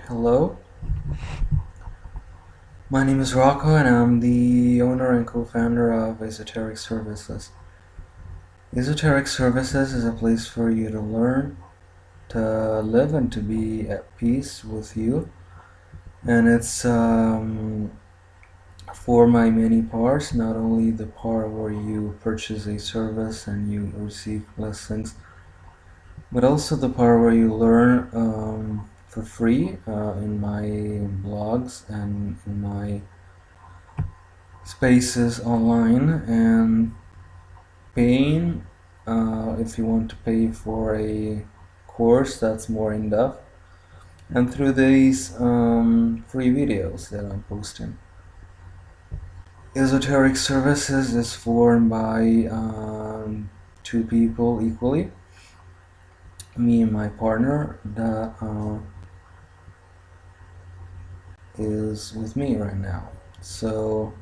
Hello, my name is Rocco and I'm the owner and co-founder of Esoteric Services. Esoteric Services is a place for you to learn, to live and to be at peace with you. And it's for my many parts, not only the part where you purchase a service and you receive blessings, but also the part where you learn for free in my blogs and in my spaces online, and paying if you want to pay for a course that's more in-depth, and through these free videos that I'm posting. Esoteric Services is formed by two people equally, me and my partner that is with me right now. So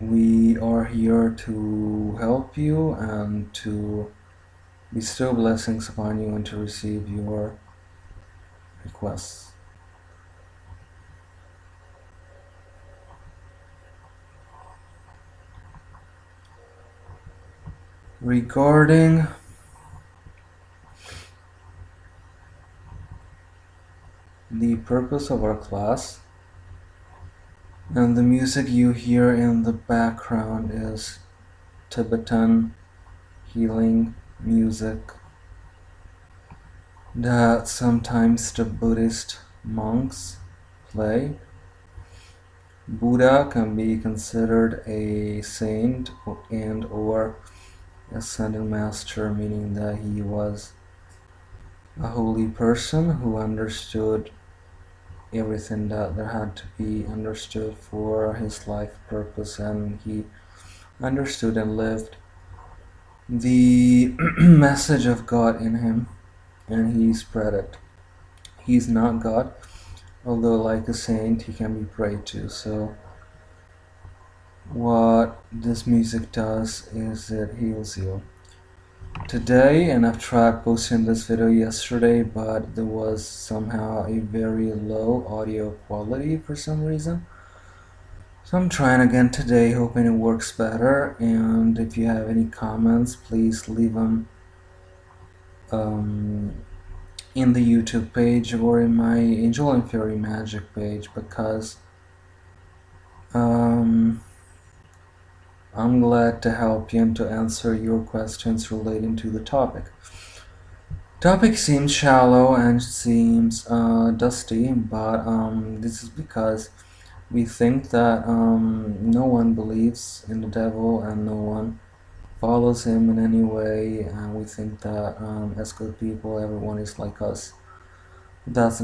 we are here to help you and to bestow blessings upon you and to receive your requests. Regarding the purpose of our class, and the music you hear in the background is Tibetan healing music that sometimes the Buddhist monks play. Buddha can be considered a saint and or ascended master, meaning that he was a holy person who understood everything that there had to be understood for his life purpose, and he understood and lived the message of God in him, and he spread it. He's not God, although like a saint he can be prayed to. So what this music does is it heals you. Today, and I've tried posting this video yesterday, but there was somehow a very low audio quality for some reason. So I'm trying again today, hoping it works better. And if you have any comments, please leave them in the YouTube page or in my Angel and Fairy Magic page, because I'm glad to help you and to answer your questions relating to the topic. Topic seems shallow and seems dusty, but this is because we think that no one believes in the devil and no one follows him in any way, and we think that as good people everyone is like us. That's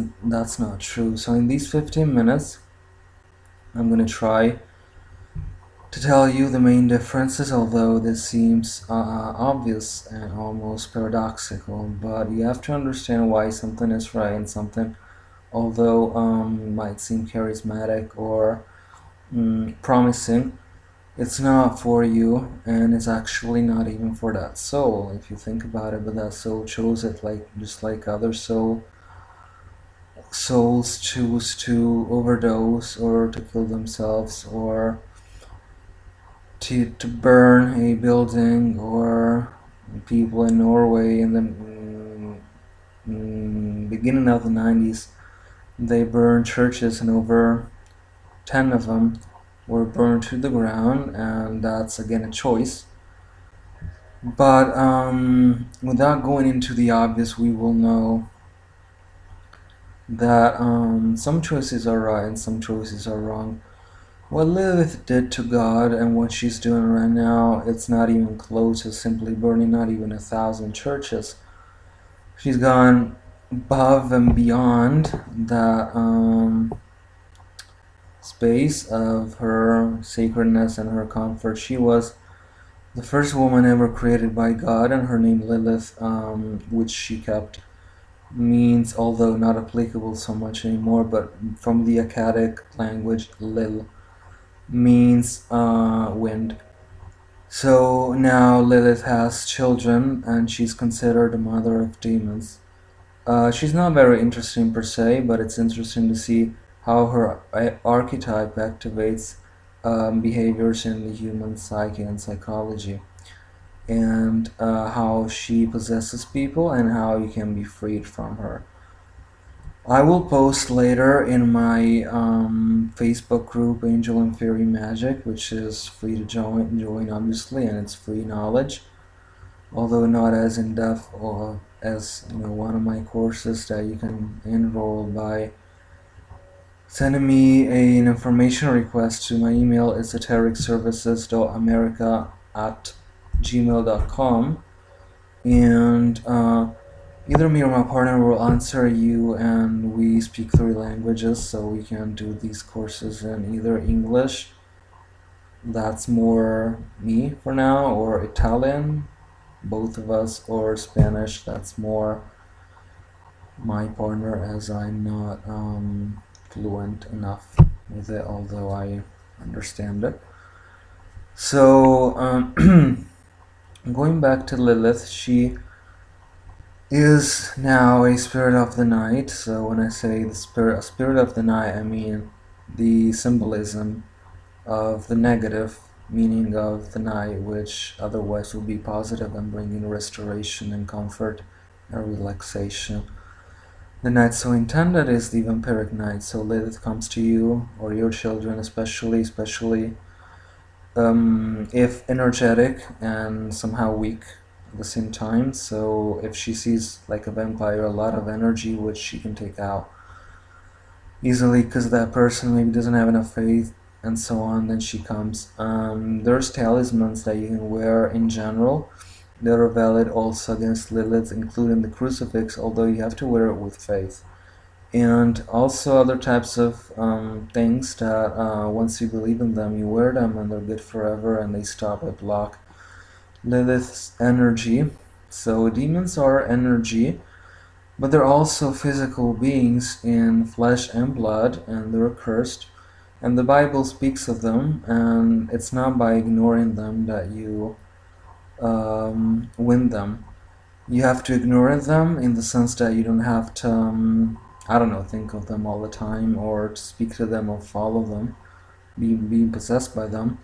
not true. So in these 15 minutes I'm going to try to tell you the main differences, although this seems obvious and almost paradoxical, but you have to understand why something is right and something, although might seem charismatic or promising, it's not for you, and it's actually not even for that soul, if you think about it. But that soul chose it, like just like other souls choose to overdose or to kill themselves or to burn a building, or people in Norway in the beginning of the 90s, they burned churches, and over 10 of them were burned to the ground, and that's again a choice. But without going into the obvious, we will know that some choices are right and some choices are wrong. What Lilith did to God and what she's doing right now, it's not even close to simply burning not even 1,000 churches. She's gone above and beyond that space of her sacredness and her comfort. She was the first woman ever created by God, and her name Lilith, which she kept, means, although not applicable so much anymore, but from the Akkadic language, Lil means wind. So now Lilith has children, and she's considered the mother of demons. She's not very interesting per se, but it's interesting to see how her archetype activates behaviors in the human psyche and psychology, and how she possesses people and how you can be freed from her. I will post later in my Facebook group Angel and Fairy Magic, which is free to join obviously, and it's free knowledge, although not as in depth or as one of my courses that you can enroll by sending me an information request to my email esotericservices.america@gmail.com, and either me or my partner will answer you, and we speak 3 languages, so we can do these courses in either English, that's more me for now, or Italian, both of us, or Spanish, that's more my partner, as I'm not fluent enough with it, although I understand it. So going back to Lilith, she is now a spirit of the night. So when I say the spirit of the night, I mean the symbolism of the negative meaning of the night, which otherwise would be positive and bringing restoration and comfort and relaxation. The night so intended is the vampiric night, so Lilith comes to you, or your children especially if energetic and somehow weak at the same time. So if she sees like a vampire, a lot of energy which she can take out easily because that person maybe doesn't have enough faith and so on, then she comes. There's talismans that you can wear in general that are valid also against Lilith, including the crucifix, although you have to wear it with faith. And also other types of things that once you believe in them, you wear them and they're good forever, and they stop and block Lilith's energy. So demons are energy, but they're also physical beings in flesh and blood, and they're cursed. And the Bible speaks of them, and it's not by ignoring them that you win them. You have to ignore them in the sense that you don't have to, I don't know, think of them all the time or to speak to them or follow them, being possessed by them.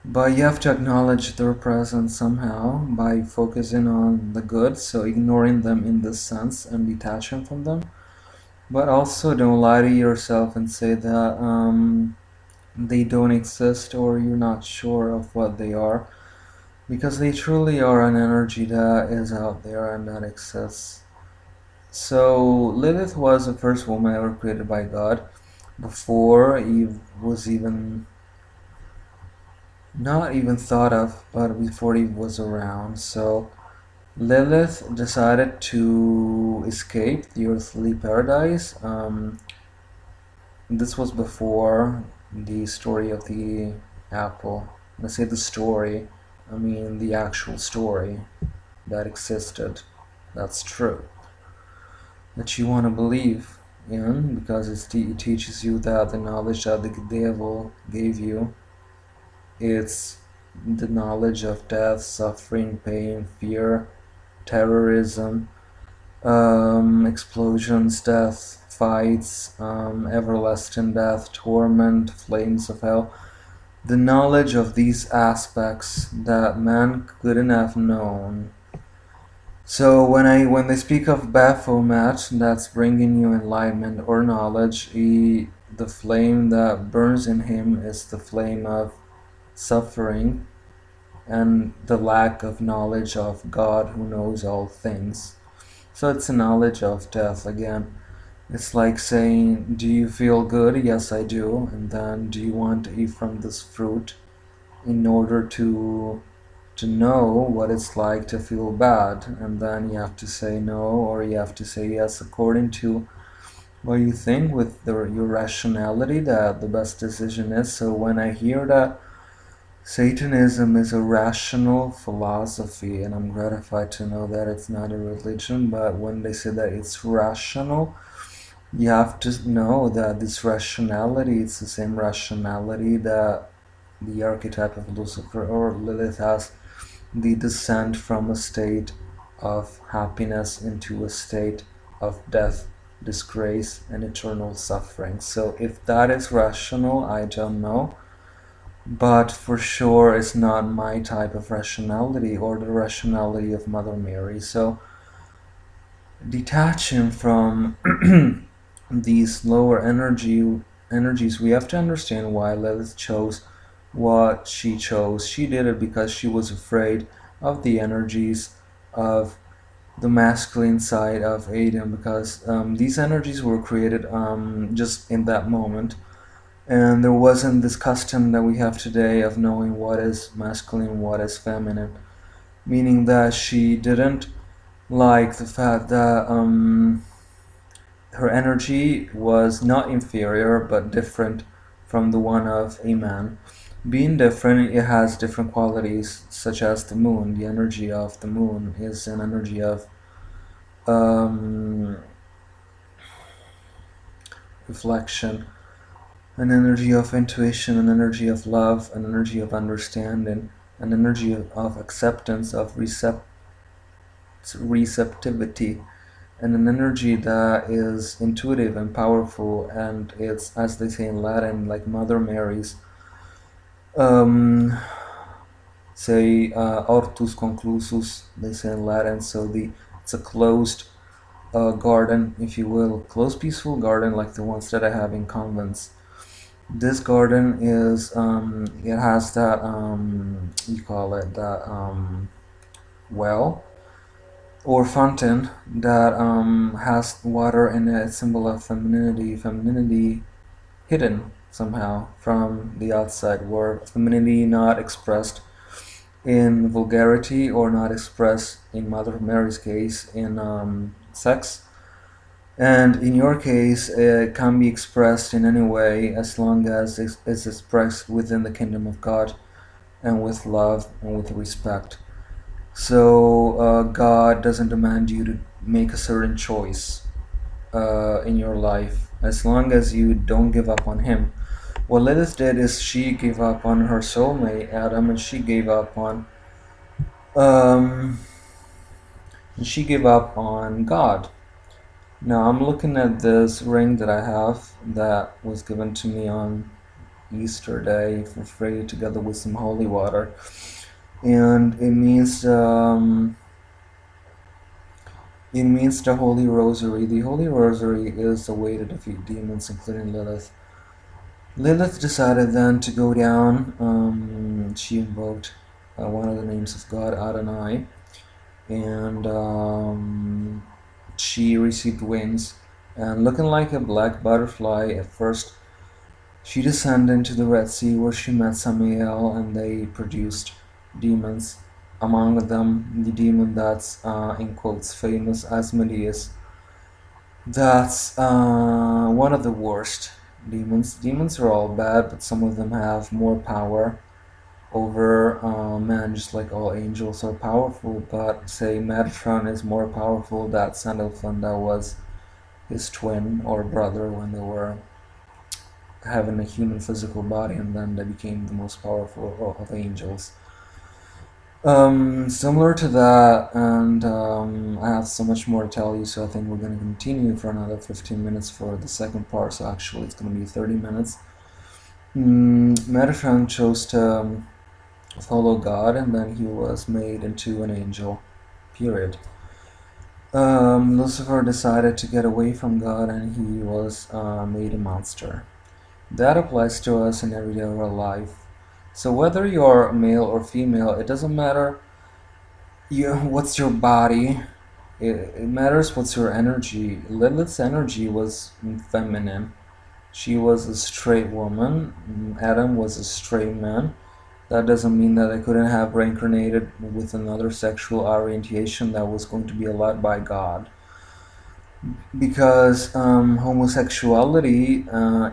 But you have to acknowledge their presence somehow by focusing on the good, so ignoring them in this sense and detaching from them. But also don't lie to yourself and say that they don't exist or you're not sure of what they are, because they truly are an energy that is out there and that exists. So Lilith was the first woman ever created by God, before Eve was even not even thought of, but before Eve was around. So Lilith decided to escape the earthly paradise. This was before the story of the apple. When I say the story, I mean the actual story that existed. That's true. That you want to believe in, because it teaches you that the knowledge that the devil gave you, it's the knowledge of death, suffering, pain, fear, terrorism, explosions, death, fights, everlasting death, torment, flames of hell. The knowledge of these aspects that man couldn't have known. So when they speak of Baphomet, that's bringing you enlightenment or knowledge, the flame that burns in him is the flame of suffering and the lack of knowledge of God who knows all things. So it's a knowledge of death again. It's like saying, do you feel good? Yes, I do. And then, do you want to eat from this fruit in order to know what it's like to feel bad? And then you have to say no, or you have to say yes according to what you think with your rationality that the best decision is. So when I hear that Satanism is a rational philosophy, and I'm gratified to know that it's not a religion, but when they say that it's rational, you have to know that this rationality, it's the same rationality that the archetype of Lucifer or Lilith has, the descent from a state of happiness into a state of death, disgrace, and eternal suffering. So if that is rational, I don't know. But for sure, it's not my type of rationality or the rationality of Mother Mary. So detaching from these lower energies, we have to understand why Lilith chose what she chose. She did it because she was afraid of the energies of the masculine side of Adam, because these energies were created just in that moment, and there wasn't this custom that we have today of knowing what is masculine, what is feminine, meaning that she didn't like the fact that her energy was not inferior but different from the one of a man. Being different, it has different qualities, such as the moon. The energy of the moon is an energy of um, reflection, an energy of intuition, an energy of love, an energy of understanding, an energy of acceptance, of receptivity, and an energy that is intuitive and powerful, and it's, as they say in Latin, like Mother Mary's, um, say, hortus conclusus, they say in Latin, so it's a closed garden, if you will, closed peaceful garden like the ones that I have in convents. This garden is, it has that, you call it that, well, or fountain that has water in it, symbol of femininity hidden somehow from the outside world, femininity not expressed in vulgarity or not expressed, in Mother Mary's case, in sex. And in your case, it can be expressed in any way as long as it's expressed within the kingdom of God and with love and with respect. So God doesn't demand you to make a certain choice in your life as long as you don't give up on Him. What Lilith did is she gave up on her soulmate Adam, and she gave up on um, God. Now I'm looking at this ring that I have that was given to me on Easter Day for free, together with some holy water, and it means the Holy Rosary. The Holy Rosary is the way to defeat demons, including Lilith. Lilith decided then to go down. She invoked one of the names of God, Adonai, and she received wings. And looking like a black butterfly at first, she descended into the Red Sea, where she met Samael, and they produced demons. Among them, the demon that's, in quotes, famous as Medius. That's one of the worst demons. Demons are all bad, but some of them have more power over man, just like all angels are powerful. But say Metatron is more powerful than Sandalphon, that was his twin or brother when they were having a human physical body, and then they became the most powerful of angels. Similar to that, and I have so much more to tell you, so I think we're going to continue for another 15 minutes for the second part, so actually it's going to be 30 minutes. Metatron chose to follow God, and then he was made into an angel, period. Lucifer decided to get away from God, and he was made a monster. That applies to us in everyday real life. So whether you're male or female, it doesn't matter what's your body, it matters what's your energy. Lilith's energy was feminine. She was a straight woman, Adam was a straight man. That doesn't mean that I couldn't have reincarnated with another sexual orientation that was going to be allowed by God. Because homosexuality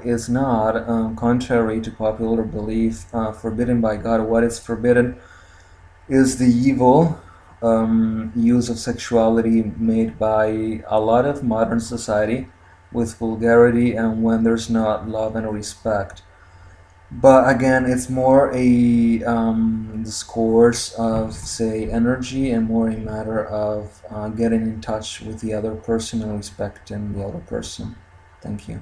is not, contrary to popular belief, forbidden by God. What is forbidden is the evil use of sexuality made by a lot of modern society with vulgarity and when there's not love and respect. But again, it's more a discourse of, say, energy, and more a matter of getting in touch with the other person and respecting the other person. Thank you.